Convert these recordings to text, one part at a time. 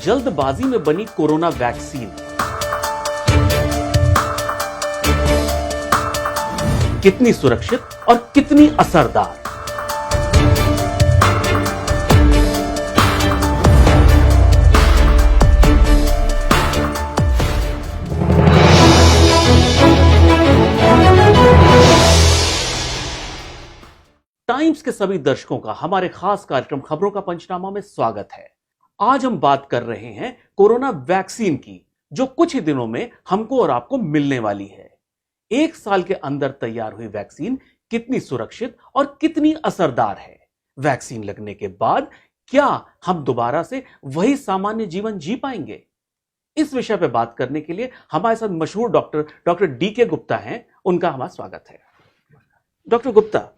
जल्दबाजी में बनी कोरोना वैक्सीन कितनी सुरक्षित और कितनी असरदार? टाइम्स के सभी दर्शकों का हमारे खास कार्यक्रम खबरों का पंचनामा में स्वागत है। आज हम बात कर रहे हैं कोरोना वैक्सीन की, जो कुछ ही दिनों में हमको और आपको मिलने वाली है। 1 साल के अंदर तैयार हुई वैक्सीन कितनी सुरक्षित और कितनी असरदार है? वैक्सीन लगने के बाद क्या हम दोबारा से वही सामान्य जीवन जी पाएंगे? इस विषय पर बात करने के लिए हमारे साथ मशहूर डॉक्टर डीके गुप्ता हैं। उनका हमारा स्वागत है। डॉक्टर गुप्ता,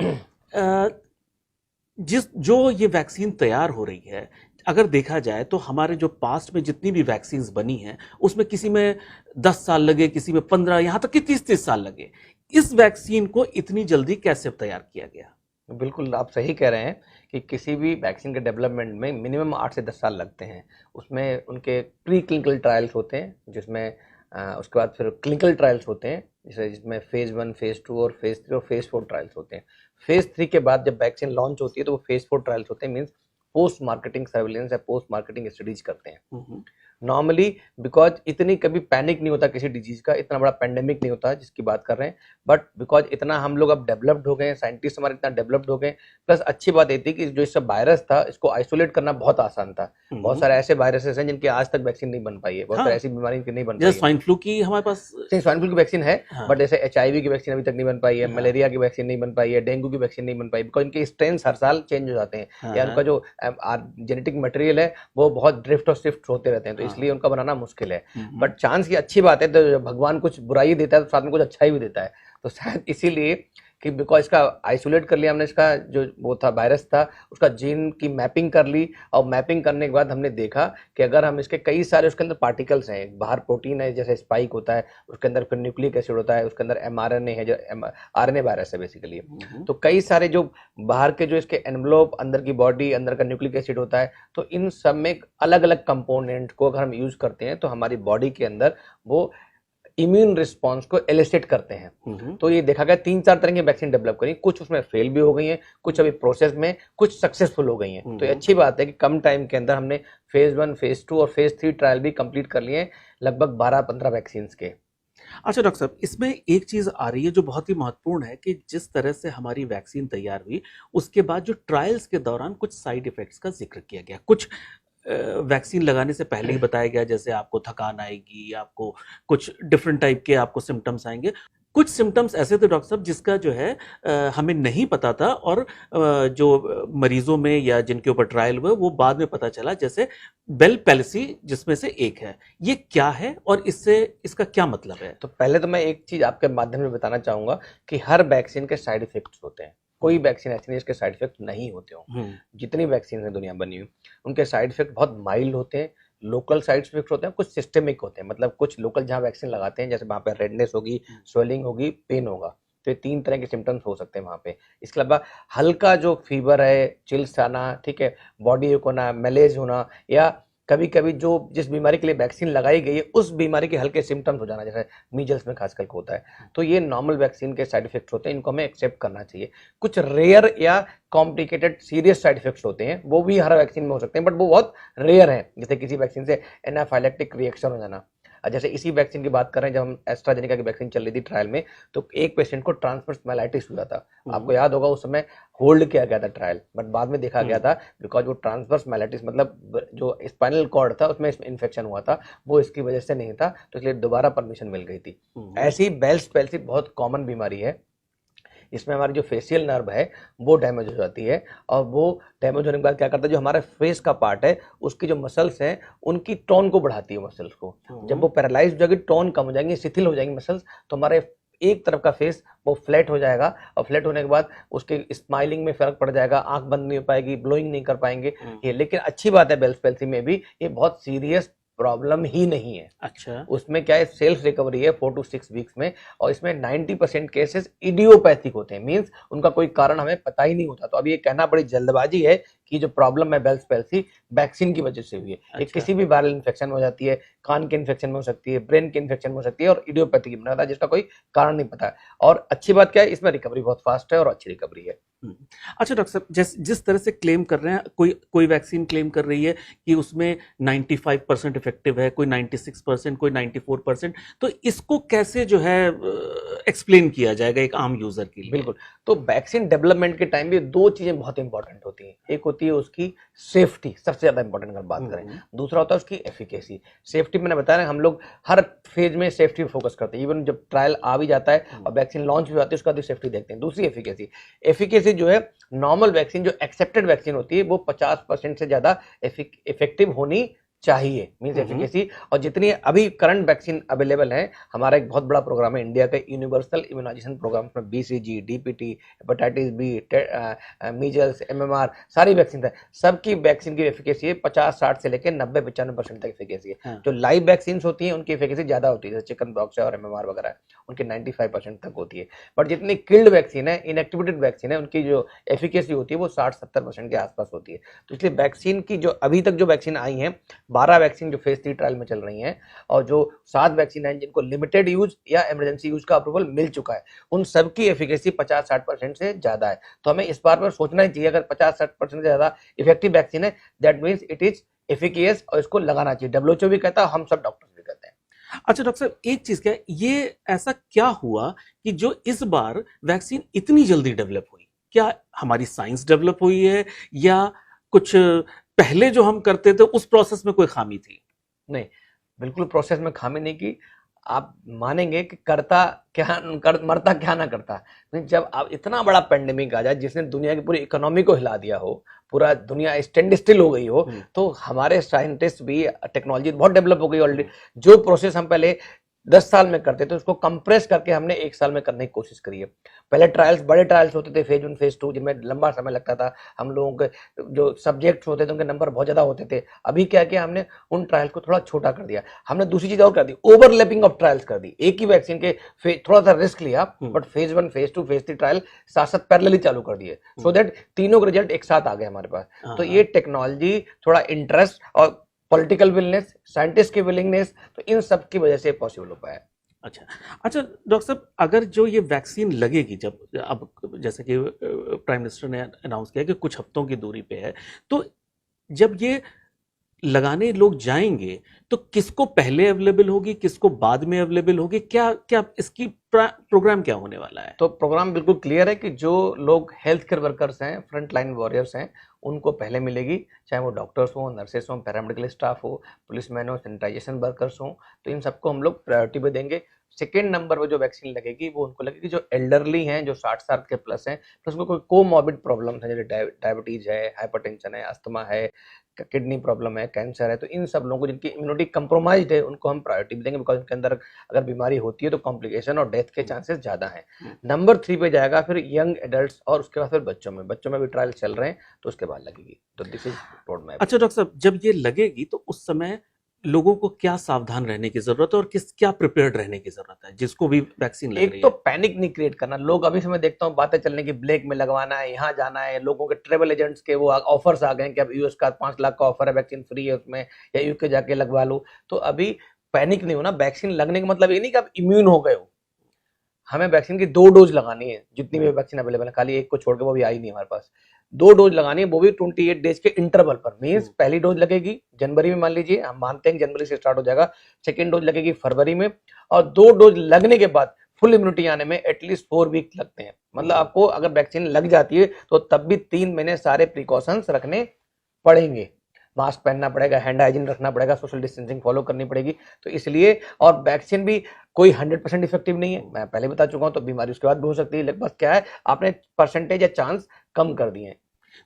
जो ये वैक्सीन तैयार हो रही है, अगर देखा जाए तो हमारे जो पास्ट में जितनी भी वैक्सीन्स बनी हैं उसमें किसी में 10 साल लगे, किसी में 15, यहां तक कि 30 साल लगे। इस वैक्सीन को इतनी जल्दी कैसे तैयार किया गया? बिल्कुल आप सही कह रहे हैं कि किसी भी वैक्सीन के डेवलपमेंट में मिनिमम 8 से 10 साल लगते हैं। उसमें उनके प्री क्लिनिकल ट्रायल्स होते हैं, जिसमें उसके बाद फिर क्लिनिकल ट्रायल्स होते हैं, जिसमें फेज 1, फेज 2 और फेज 3 और फेज 4 ट्रायल्स होते हैं। फेज 3 के बाद जब वैक्सीन लॉन्च होती है तो वो फेज 4 ट्रायल्स होते हैं, मीन्स पोस्ट मार्केटिंग सर्विलेंस या पोस्ट मार्केटिंग स्टडीज करते हैं। नॉर्मली बिकॉज इतनी कभी पैनिक नहीं होता किसी डिजीज का, इतना बड़ा पेंडेमिक नहीं होता जिसकी बात कर रहे हैं, बट बिकॉज इतना हम लोग अब डेवलप्ड हो गए हैं, साइंटिस्ट हमारे इतना डेवलप्ड हो गए, प्लस अच्छी बात ये थी कि जो इसका वायरस था इसको आइसोलेट करना बहुत आसान था। बहुत सारे ऐसे वायरसेस हैं जिनकी आज तक वैक्सीन नहीं बन पाई है, बहुत सारी ऐसी बीमारी की नहीं बन पाई है। स्वाइन फ्लू की हमारे पास स्वाइन फ्लू की वैक्सीन है, बट जैसे HIV की वैक्सीन अभी तक नहीं बन पाई है, मलेरिया की वैक्सीन नहीं बन पाई है, डेंगू की वैक्सीन नहीं बन पाई, बिकॉज इनके स्ट्रेन हर साल चेंज हो जाते हैं, या उनका जो जेनेटिक मटेरियल है वो बहुत ड्रिफ्ट और शिफ्ट होते रहते हैं, तो इसलिए उनका बनाना मुश्किल है। बट चांस की अच्छी बात है, तो भगवान कुछ बुराई देता है तो साथ में कुछ अच्छा ही भी देता है, तो शायद इसीलिए कि बिकॉज इसका आइसोलेट कर लिया हमने, इसका जो वो था वायरस था उसका जीन की मैपिंग कर ली, और मैपिंग करने के बाद हमने देखा कि अगर हम इसके कई सारे उसके अंदर पार्टिकल्स हैं, बाहर प्रोटीन है जैसे स्पाइक होता है, उसके अंदर फिर न्यूक्लिक एसिड होता है, उसके अंदर mRNA है जो RNA वायरस है बेसिकली, तो कई सारे जो बाहर के जो इसके एनवलोप, अंदर की बॉडी, अंदर का न्यूक्लिक एसिड होता है, तो इन सब में अलग अलग कंपोनेंट को अगर हम यूज करते हैं तो हमारी बॉडी के अंदर वो इम्यून रिस्पॉन्स को एलिसिट करते हैं। तो ये देखा गया 3-4 तरह की वैक्सीन डेवलप करी, कुछ उसमें फेल भी हो गई हैं, कुछ अभी प्रोसेस में, कुछ सक्सेसफुल हो गई हैं। तो ये अच्छी बात है कि कम टाइम के अंदर हमने फेज 1, फेज 2 और फेज 3 ट्रायल भी कंप्लीट कर लिए हैं, लगभग 12-15 वैक्सीन के। अच्छा डॉक्टर साहब, इसमें एक चीज आ रही है जो बहुत ही महत्वपूर्ण है कि जिस तरह से हमारी वैक्सीन तैयार हुई उसके बाद जो ट्रायल्स के दौरान कुछ साइड इफेक्ट्स का जिक्र किया गया। कुछ वैक्सीन लगाने से पहले ही बताया गया, जैसे आपको थकान आएगी, आपको कुछ डिफरेंट टाइप के आपको सिम्टम्स आएंगे। कुछ सिम्टम्स ऐसे थे डॉक्टर साहब जिसका जो है हमें नहीं पता था, और जो मरीजों में या जिनके ऊपर ट्रायल हुए वो बाद में पता चला, जैसे बेल पैलेसी जिसमें से एक है। ये क्या है और इसका क्या मतलब है? तो पहले तो मैं एक चीज आपके माध्यम से बताना चाहूंगा कि हर वैक्सीन के साइड इफेक्ट्स होते हैं, कोई वैक्सीन ऐसी नहीं इसके साइड इफेक्ट नहीं होते हो। जितनी वैक्सीन है दुनिया बनी हुई उनके साइड इफेक्ट बहुत माइल्ड होते हैं, लोकल साइड इफेक्ट होते हैं, कुछ सिस्टेमिक होते हैं, मतलब कुछ लोकल जहाँ वैक्सीन लगाते हैं जैसे वहाँ पे रेडनेस होगी, स्वेलिंग होगी, पेन होगा, तो ये 3 तरह के सिम्टम्स हो सकते हैं वहाँ पे। इसके अलावा हल्का जो फीवर है, चिल्स आना, ठीक है, बॉडी एक होना, मैलेज होना, या कभी कभी जो जिस बीमारी के लिए वैक्सीन लगाई गई है उस बीमारी के हल्के सिम्टम्स हो जाना, जैसे मीजल्स में खासकर होता है, तो ये नॉर्मल वैक्सीन के साइड इफेक्ट्स होते हैं, इनको हमें एक्सेप्ट करना चाहिए। कुछ रेयर या कॉम्प्लिकेटेड सीरियस साइड इफेक्ट्स होते हैं, वो भी हर वैक्सीन में हो सकते हैं, बट वो बहुत रेयर हैं, जैसे किसी वैक्सीन से एनाफाइलेक्टिक रिएक्शन हो जाना। जैसे इसी वैक्सीन की बात कर रहे हैं, जब हम एस्ट्राजेनेका की वैक्सीन चल रही थी ट्रायल में, तो एक पेशेंट को ट्रांसवर्स माइलाइटिस हुआ था। आपको याद होगा उस समय होल्ड किया गया था ट्रायल, बट बाद में देखा गया था बिकॉज वो ट्रांसवर्स माइलाइटिस मतलब जो स्पाइनल कॉर्ड था उसमें इन्फेक्शन हुआ था, वो इसकी वजह से नहीं था, तो इसलिए दोबारा परमिशन मिल गई थी। ऐसी बेल्स पैल्सी बहुत कॉमन बीमारी है, इसमें हमारी जो फेशियल नर्व है वो डैमेज हो जाती है, और वो डैमेज होने के बाद क्या करता है, जो हमारा फेस का पार्ट है उसकी जो मसल्स हैं उनकी टोन को बढ़ाती है मसल्स को। जब वो पैरालाइज हो जाएगी, टोन कम हो जाएंगी, शिथिल हो जाएंगी मसल्स, तो हमारे एक तरफ का फेस वो फ्लैट हो जाएगा, और फ्लैट होने के बाद उसके स्माइलिंग में फर्क पड़ जाएगा, आंख बंद नहीं हो पाएगी, ब्लोइंग नहीं कर पाएंगे ये। लेकिन अच्छी बात है बेल्स पैल्सी में भी ये बहुत सीरियस प्रॉब्लम ही नहीं है। अच्छा। उसमें क्या है, सेल्फ रिकवरी है 4 to 6 वीक्स में, और इसमें 90% केसेस इडियोपैथिक होते हैं, मींस उनका कोई कारण हमें पता ही नहीं होता। तो अब ये कहना बड़ी जल्दबाजी है कि जो प्रॉब्लम है बेल्स पैल्सी वैक्सीन की वजह से हुई है। ये अच्छा। किसी भी वायरल इन्फेक्शन में हो जाती है, कान के इन्फेक्शन में हो सकती है, ब्रेन के इन्फेक्शन में हो सकती है, और इडियोपैथिक में होता है जिसका कोई कारण नहीं पता है। और अच्छी बात क्या है, इसमें रिकवरी बहुत फास्ट है और अच्छी रिकवरी है। अच्छा डॉक्टर साहब, जिस तरह से क्लेम कर रहे हैं, कोई कोई वैक्सीन क्लेम कर रही है कि उसमें 95% इफेक्टिव है, कोई 96%, कोई 94%, तो इसको कैसे जो है एक्सप्लेन किया जाएगा एक आम यूजर के लिए? बिल्कुल। तो वैक्सीन डेवलपमेंट के टाइम भी दो चीजें बहुत इंपॉर्टेंट होती हैं। एक होती है उसकी सेफ्टी, सबसे ज्यादा इंपॉर्टेंट अगर बात करें। दूसरा होता है उसकी एफिकेसी। सेफ्टी मैंने बताया ना, हम लोग हर फेज में सेफ्टी पे फोकस करते हैं। इवन जब ट्रायल आ भी जाता है और वैक्सीन लॉन्च भी होती है, उसका भी सेफ्टी देखते हैं। दूसरी एफिकेसी। एफिकेसी जो है, नॉर्मल वैक्सीन जो एक्सेप्टेड वैक्सीन होती है वो 50% से ज्यादा इफेक्टिव होनी चाहिए, मींस एफिकेसी। और जितनी अभी करंट वैक्सीन अवेलेबल है, हमारा एक बहुत बड़ा प्रोग्राम है इंडिया का यूनिवर्सल इम्यूनाइजेशन प्रोग्राम, में BCG, DPT, hepatitis B, measles, MMR, सारी वैक्सीन है। सबकी वैक्सीन की एफिकेसी है 50-60 से लेकर 90-95% तक एफिकेसी है। जो लाइव वैक्सीन होती है उनकी एफिकेसी ज्यादा होती है, जैसे चिकन पॉक्स है और एमएमआर वगैरह, उनकी 95% तक होती है। बट जितनी किल्ड वैक्सीन है, इनएक्टिवेटेड वैक्सीन है, उनकी जो एफिकेसी होती है वो 60-70% के आसपास होती है। तो इसलिए वैक्सीन की जो अभी तक जो वैक्सीन आई है, 12 वैक्सीन जो फेज 3 ट्रायल में चल रही हैं, और जो 7 वैक्सीन हैं जिनको लिमिटेड यूज या इमरजेंसी यूज का अप्रूवल मिल चुका है, उन सब की एफिकेसी 50-60% से ज्यादा है। तो हमें इस बार पर सोचना ही चाहिए, अगर 50-60% से ज्यादा इफेक्टिव वैक्सीन है, दैट मींस इट इज एफिकेस, और इसको लगाना चाहिए। डब्ल्यूएचओ भी कहता है, हम सब डॉक्टर्स भी कहते हैं। अच्छा डॉक्टर साहब, एक चीज क्या है, ये ऐसा क्या हुआ कि जो इस बार वैक्सीन इतनी जल्दी डेवलप हुई? क्या हमारी साइंस डेवलप हुई है, या कुछ पहले जो हम करते थे उस प्रोसेस में कोई खामी थी? नहीं, बिल्कुल प्रोसेस में खामी नहीं की। आप मानेंगे कि करता क्या मरता क्या ना करता। जब आप इतना बड़ा पेंडेमिक आ जाए जिसने दुनिया की पूरी इकोनॉमी को हिला दिया हो, पूरा दुनिया स्टैंड स्टिल हो गई हो, तो हमारे साइंटिस्ट भी, टेक्नोलॉजी बहुत डेवलप हो गई ऑलरेडी। जो प्रोसेस हम पहले 10 साल में करते थे, उसको कंप्रेस करके हमने 1 साल में करने की कोशिश करी है। पहले ट्रायल्स, बड़े ट्रायल्स होते थे, फेज 1, फेज 2, जिनमें लंबा समय लगता था। हम लोगों के जो सब्जेक्ट्स होते थे उनके नंबर बहुत ज्यादा होते थे। अभी क्या किया हमने, उन ट्रायल्स को थोड़ा छोटा कर दिया। हमने दूसरी चीज और कर दी, ओवरलैपिंग ऑफ ट्रायल्स कर दी। एक ही वैक्सीन के थोड़ा सा रिस्क लिया, but phase 1, phase 2, phase 3 trial साथ साथ पैरेलली चालू कर दिए, सो दैट तीनों के रिजल्ट एक साथ आ गए हमारे पास। तो ये टेक्नोलॉजी, थोड़ा इंटरेस्ट और पॉलिटिकल विलनेस, साइंटिस्ट की विलिंगनेस, तो इन सब की वजह से पॉसिबल हो पाया। अच्छा अच्छा डॉक्टर साहब, अगर जो ये वैक्सीन लगेगी, जब अब जैसे कि प्राइम मिनिस्टर ने अनाउंस किया कि कुछ हफ्तों की दूरी पे है, तो जब ये लगाने लोग जाएंगे तो किसको पहले अवेलेबल होगी, किसको बाद में अवेलेबल होगी, क्या क्या इसकी प्रोग्राम क्या होने वाला है? तो प्रोग्राम बिल्कुल क्लियर है कि जो लोग हेल्थ केयर वर्कर्स हैं, फ्रंट लाइन वॉरियर्स हैं, उनको पहले मिलेगी। चाहे वो डॉक्टर्स हो, नर्सेस हो, पैरामेडिकल स्टाफ हो, पुलिसमैन हो, सैनिटाइजेशन वर्कर्स हो, तो इन सबको हम लोग प्रायोरिटी पे देंगे। सेकेंड नंबर पर जो वैक्सीन लगेगी वो उनको लगेगी जो एल्डरली हैं, जो 60 साल के प्लस हैं, प्लस उनको कोई कोमॉर्बिड प्रॉब्लम्स हैं, जैसे डायबिटीज है, हाइपरटेंशन है, अस्थमा है, किडनी प्रॉब्लम है, कैंसर है, तो इन सब लोगों को जिनकी इम्यूनिटी कंप्रोमाइज्ड है, उनको हम प्रायोरिटी देंगे, बिकॉज इनके अंदर अगर बीमारी होती है तो कॉम्प्लिकेशन और डेथ के चांसेस ज्यादा हैं। नंबर 3 पे जाएगा फिर यंग एडल्ट्स, और उसके बाद फिर बच्चों में भी ट्रायल चल रहे हैं, तो उसके बाद लगेगी। तो दिस इज रोड मैप। अच्छा डॉक्टर साहब, जब ये लगेगी तो उस समय लोगों को क्या सावधान रहने की जरूरत है, और क्या प्रिपेयर्ड रहने की जरूरत है जिसको भी वैक्सीन लग रही है? एक तो पैनिक नहीं क्रिएट करना। लोग अभी से मैं देखता हूँ बातें चलने की, ब्लैक में लगवाना है, यहाँ जाना है, लोगों के ट्रेवल एजेंट्स के वो ऑफर्स आ गए कि अब यूएस का 5 लाख का ऑफर है, वैक्सीन फ्री है उसमें, या यूके जाके लगवा लो। तो अभी पैनिक नहीं होना। वैक्सीन लगने का मतलब ये नहीं कि आप इम्यून हो गए हो। हमें वैक्सीन की 2 डोज लगानी है, जितनी भी वैक्सीन अवेलेबल है, खाली एक को छोड़ के, वो भी आई नहीं हमारे पास। 2 डोज लगानी है, वो भी 28 डेज के इंटरवल पर। मींस पहली डोज लगेगी जनवरी में, मान लीजिए, हम मानते हैं जनवरी से स्टार्ट हो जाएगा। सेकेंड डोज लगेगी फरवरी में, और 2 डोज लगने के बाद फुल इम्यूनिटी आने में एटलीस्ट 4 वीक लगते हैं। मतलब आपको अगर वैक्सीन लग जाती है तो तब भी 3 महीने सारे प्रिकॉशंस रखने पड़ेंगे। मास्क पहनना पड़ेगा, हैंड हाइजीन रखना पड़ेगा, सोशल डिस्टेंसिंग फॉलो करनी पड़ेगी। तो इसलिए, और वैक्सीन भी कोई 100% इफेक्टिव नहीं है, मैं पहले बता चुका हूं। तो बीमारी उसके बाद भी हो सकती है, लेकिन बस क्या है, आपने परसेंटेज या चांस कम कर दिए हैं।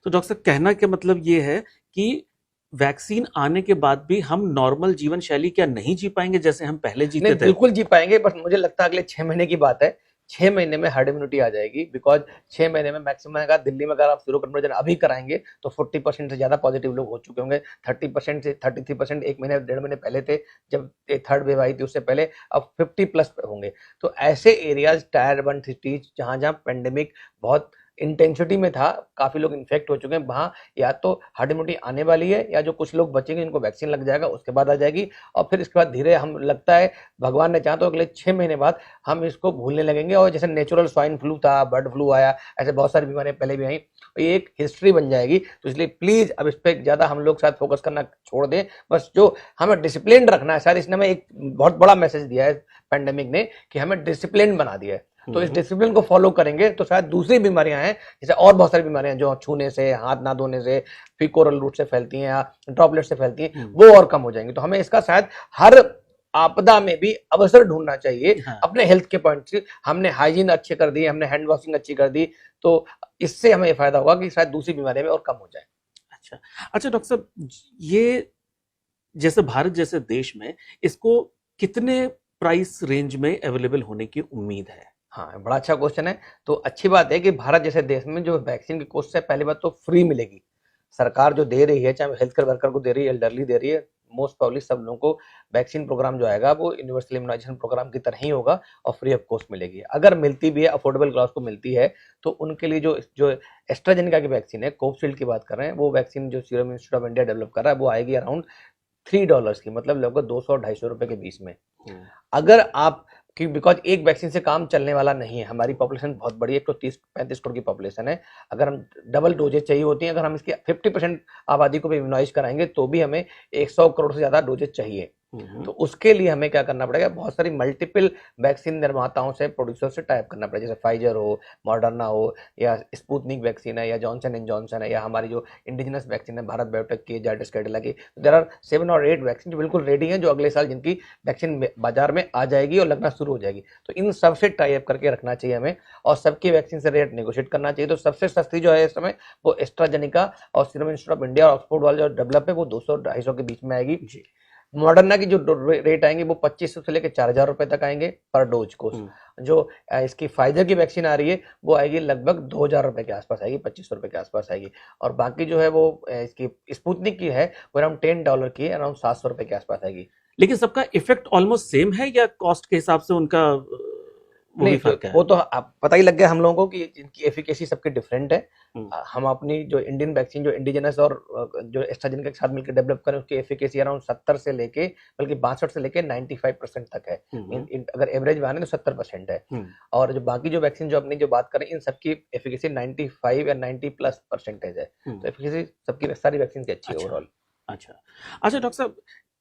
तो डॉक्टर साहब, कहना क्या मतलब ये है कि वैक्सीन आने के बाद भी हम नॉर्मल जीवन शैली क्या नहीं जी पाएंगे जैसे हम पहले जीते थे? बिल्कुल जी पाएंगे, बस मुझे लगता है अगले 6 महीने की बात है। 6 महीने में हर्ड इम्यूनिटी आ जाएगी, बिकॉज 6 महीने में मैक्सिमम अगर दिल्ली में अगर आप सीरो कन्वर्जन अभी कराएंगे तो 40% से ज्यादा पॉजिटिव लोग हो चुके होंगे, 30% से 33% एक महीने 1.5 महीने पहले थे जब थर्ड वेव आई थी, उससे पहले अब 50+ होंगे। तो ऐसे एरियाज टायर 1 सिटीज जहां जहां पेंडेमिक बहुत इंटेंसिटी में था, काफी लोग इन्फेक्ट हो चुके हैं, वहां या तो हर्ड इम्यूनिटी आने वाली है या जो कुछ लोग बचेंगे इनको वैक्सीन लग जाएगा, उसके बाद आ जाएगी। और फिर इसके बाद धीरे हम लगता है भगवान ने चाहा तो अगले 6 महीने बाद हम इसको भूलने लगेंगे। और जैसे नेचुरल स्वाइन फ्लू था, बर्ड फ्लू आया, ऐसे बहुत सारी बीमारियां पहले भी आई, तो ये एक हिस्ट्री बन जाएगी। तो इसलिए प्लीज अब इस पर ज्यादा हम लोग शायद फोकस करना छोड़ दें, बस जो हमें डिसिप्लिन रखना है। शायद इसने हमें एक बहुत बड़ा मैसेज दिया है पेंडेमिक ने कि हमें डिसिप्लिन बना दिया है। तो इस डिसिप्लिन को फॉलो करेंगे तो शायद दूसरी बीमारियां हैं, जैसे और बहुत सारी बीमारियां जो छूने से, हाथ ना धोने से, फीकोरल रूट से फैलती हैं या ड्रॉपलेट से फैलती हैं, वो और कम हो जाएंगी। तो हमें इसका शायद हर आपदा में भी अवसर ढूंढना चाहिए। हाँ। अपने हेल्थ के पॉइंट से हमने हाइजीन अच्छे कर दी, हमने हैंड वॉशिंग अच्छी कर दी, तो इससे हमें फायदा होगा कि शायद दूसरी बीमारियां में और कम हो जाए। अच्छा डॉक्टर साहब, ये जैसे भारत जैसे देश में इसको कितने प्राइस रेंज में अवेलेबल होने की उम्मीद है? हाँ, बड़ा अच्छा क्वेश्चन है। तो अच्छी बात है कि भारत जैसे देश में जो वैक्सीन की कोस्ट है, पहली बात तो फ्री मिलेगी। सरकार जो दे रही है, चाहे हेल्थ केयर वर्कर को दे रही है, एल्डरली दे रही है, मोस्ट प्रॉब्ली सब लोगों को वैक्सीन प्रोग्राम जो आएगा वो यूनिवर्सल इम्यूनाइजेशन प्रोग्राम की तरह ही होगा और फ्री ऑफ कॉस्ट मिलेगी। अगर मिलती भी है, अफोर्डेबल क्लास को मिलती है, तो उनके लिए जो जो एस्ट्राजेनेका की वैक्सीन है, कोविशील्ड की बात कर रहे हैं, वो वैक्सीन जो serum institute of India develop कर रहा है, वो आएगी अराउंड $3 की, मतलब लगभग 200-250 रुपए के बीच में। अगर आप कि बिकॉज एक वैक्सीन से काम चलने वाला नहीं है, हमारी पॉपुलेशन बहुत बड़ी है, 130-35 करोड़ की पॉपुलेशन है। अगर हम डबल डोजेज चाहिए होती हैं, अगर हम इसकी 50% आबादी को भी इम्यूनाइज कराएंगे तो भी हमें 100 करोड़ से ज्यादा डोजेज चाहिए। तो उसके लिए हमें क्या करना पड़ेगा, बहुत सारी मल्टीपल वैक्सीन निर्माताओं से, प्रोड्यूसर से टाइप करना पड़ेगा, जैसे फाइजर हो, मॉडर्ना हो, या स्पुतनिक वैक्सीन है, या जॉनसन एंड जॉनसन है, या हमारी जो इंडिजिनस वैक्सीन है भारत बायोटेक की, जाइडस कैडिला की। देयर आर 7 और 8 वैक्सीन जो बिल्कुल रेडी हैं, जो अगले साल जिनकी वैक्सीन बाजार में आ जाएगी और लगना शुरू हो जाएगी। तो इन सबसे टाइप करके रखना चाहिए हमें, और सबकी वैक्सीन से रेट नेगोशिएट करना चाहिए। तो सबसे सस्ती जो है इस समय वो एस्ट्राजेनेका और सीरम इंस्टीट्यूट ऑफ इंडिया और ऑक्सफोर्ड वाला जो डेवलप है वो 200-250 के बीच में आएगी। मॉडर्ना की जो रेट आएंगे वो 2500 से लेकर 4000 रुपए तक आएंगे पर डोज को। जो इसकी फाइजर की वैक्सीन आ रही है वो आएगी लगभग 2000 रुपए के आसपास आएगी, 2500 रुपए के आसपास आएगी। और बाकी जो है वो इसकी स्पुतनिक की है वो अराउंड $10 की है, अराउंड 700 रुपए के आसपास आएगी। लेकिन सबका इफेक्ट ऑलमोस्ट सेम है या कॉस्ट के हिसाब से उनका नहीं, वो तो आप पता ही लग गया हम लोगों को कि इनकी एफिकेसी सबके डिफरेंट है। हम अपनी जो इंडियन वैक्सीन जो इंडिजिनस और जो एस्ट्राजेनेका के साथ मिलकर डेवलप करें, उसकी एफिकेसी अराउंड 70 से लेके बल्कि 62 से लेके 95% तक है। अगर एवरेज में आने तो 70% है। और जो बाकी जो वैक्सीन जो अपनी जो बात करें, इन सबकी एफिकेसी 95 या 90+% है। तो एफिकेसी सबकी सारी वैक्सीन की अच्छी है ओवरऑल। अच्छा डॉक्टर साहब,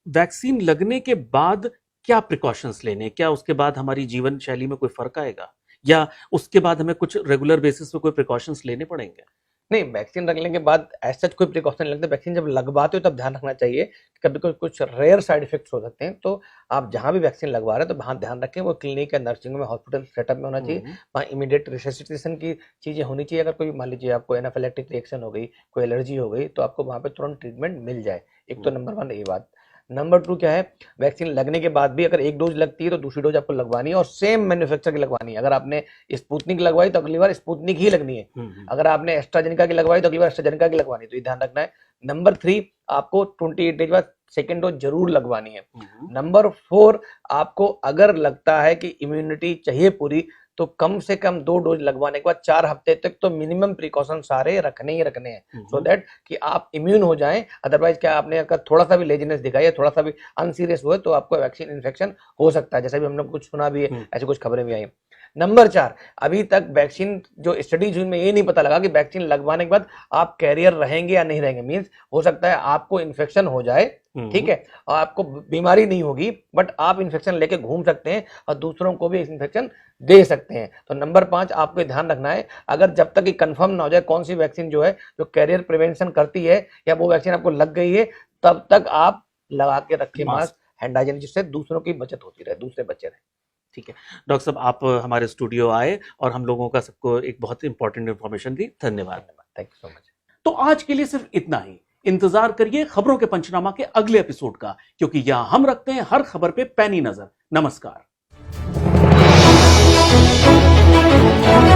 वैक्सीन लगने के बाद क्या प्रिकॉशंस लेने, क्या उसके बाद हमारी जीवन शैली में कोई फर्क आएगा, या उसके बाद हमें कुछ रेगुलर बेसिस पे कोई प्रिकॉशंस लेने पड़ेंगे? नहीं, वैक्सीन लगने के बाद ऐसा कोई प्रिकॉशन नहीं लगता। वैक्सीन जब लगवाते हो तब ध्यान रखना चाहिए, कभी कोई कुछ रेयर साइड इफेक्ट्स हो सकते हैं। तो आप जहां भी वैक्सीन लगवा रहे हैं तो वहां ध्यान रखें वो क्लिनिक या नर्सिंग में, हॉस्पिटल सेटअप में होना चाहिए। वहाँ इमीडिएट रिससिटेशन की चीजें होनी चाहिए। अगर कोई मान लीजिए आपको एनाफिलैक्टिक रिएक्शन हो गई, कोई एलर्जी हो गई, तो आपको वहां पे तुरंत ट्रीटमेंट मिल जाए। एक तो नंबर 1 ये बात। नंबर 2 क्या है, वैक्सीन लगने के बाद भी अगर एक डोज लगती है तो दूसरी डोज आपको लगवानी है और सेम मैन्युफैक्चर की लगवानी है। अगर आपने स्पुतनिक लगवाई तो अगली बार स्पुतनिक ही लगनी है। अगर आपने एस्ट्राजेनेका की लगवाई तो अगली बार एस्ट्राजेनेका की लगवानी है। तो ये ध्यान रखना है। नंबर 3, आपको 28 डेज बाद सेकेंड डोज जरूर लगवानी है। नंबर 4, आपको अगर लगता है कि इम्यूनिटी चाहिए पूरी, तो कम से कम 2 डोज लगवाने के बाद 4 हफ्ते तक तो मिनिमम प्रिकॉशन सारे रखने ही रखने हैं, सो दैट कि आप इम्यून हो जाएं। अदरवाइज क्या आपने अगर थोड़ा सा भी लेजीनेस दिखाई है, थोड़ा सा भी अनसीरियस हुए, तो आपको वैक्सीन इन्फेक्शन हो सकता है, जैसे भी हमने कुछ सुना भी है, ऐसी कुछ खबरें भी आई। नंबर 4, अभी तक वैक्सीन जो स्टडीज हुई में ये नहीं पता लगा कि वैक्सीन लगवाने के बाद आप कैरियर रहेंगे या नहीं रहेंगे। मींस हो सकता है आपको इन्फेक्शन हो जाए, ठीक है, और आपको बीमारी नहीं होगी, बट आप इन्फेक्शन लेके घूम सकते हैं और दूसरों को भी इन्फेक्शन दे सकते हैं। तो नंबर 5, आपको ध्यान रखना है, अगर जब तक ये कंफर्म ना हो जाए कौन सी वैक्सीन जो है जो कैरियर प्रिवेंशन करती है या वो वैक्सीन आपको लग गई है, तब तक आप लगा के रखें मास्क, हैंड हाइजीन, जिससे दूसरों की बचत होती रहे, दूसरे बचे रहे। ठीक है डॉक्टर साहब, आप हमारे स्टूडियो आए और हम लोगों का सबको एक बहुत इंपॉर्टेंट इंफॉर्मेशन दी। धन्यवाद। Thank you so much. तो आज के लिए सिर्फ इतना ही। इंतजार करिए खबरों के पंचनामा के अगले एपिसोड का, क्योंकि यहां हम रखते हैं हर खबर पे पैनी नजर। नमस्कार। हैं।